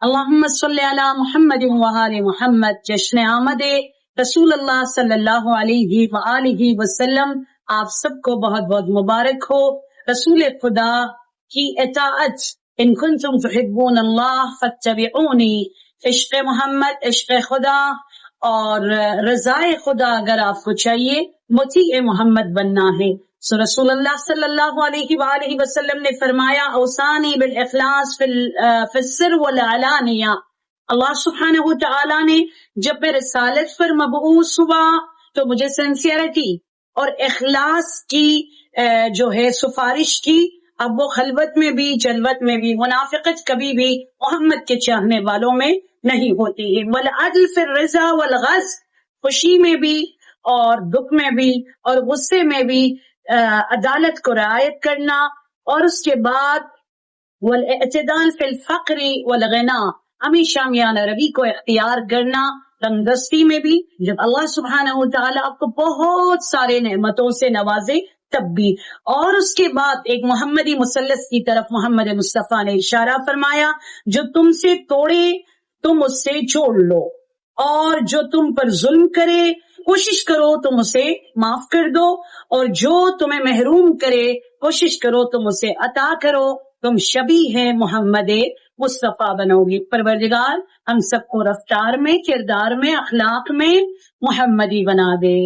اللہم صلی علی محمد وآل محمد۔ جشن آمد رسول اللہ صلی اللہ علیہ وآلہ وسلم آپ سب کو بہت بہت مبارک ہو۔ رسول خدا کی اطاعت، ان کنتم تحبون اللہ فاتبعونی، عشق محمد، عشق خدا اور رضائے خدا اگر آپ کو چاہیے، مطیع محمد بننا ہے۔ سو رسول اللہ صلی اللہ علیہ وآلہ وسلم نے فرمایا اوصانی بالاخلاص فی السر والعلانیہ۔ اللہ سبحانہ وتعالی نے جب میں رسالت پر مبعوث ہوا تو مجھے سنسیئرٹی اور اخلاص کی جو ہے سفارش کی۔ اب وہ خلوت میں بھی جلوت میں بھی منافقت کبھی بھی محمد کے چاہنے والوں میں نہیں ہوتی ہے۔ والعدل فی الرضا والغض، خوشی میں بھی اور دکھ میں بھی اور غصے میں بھی عدالت کو رعایت کرنا، اور اس کے بعد والاعتدال فی الفقر والغنا، ہمیشہ میانہ روی کو اختیار کرنا، تنگدستی میں بھی، جب اللہ سبحانہ وتعالی آپ کو بہت سارے نعمتوں سے نوازے تب بھی۔ اور اس کے بعد ایک محمدی مثلث کی طرف محمد مصطفیٰ نے اشارہ فرمایا، جو تم سے توڑے تم اس سے جوڑ لو، اور جو تم پر ظلم کرے کوشش کرو تم اسے معاف کر دو، اور جو تمہیں محروم کرے کوشش کرو تم اسے عطا کرو، تم شبیہ ہے محمد مصطفیٰ بنو گی۔ پروردگار ہم سب کو رفتار میں، کردار میں، اخلاق میں محمدی بنا دے۔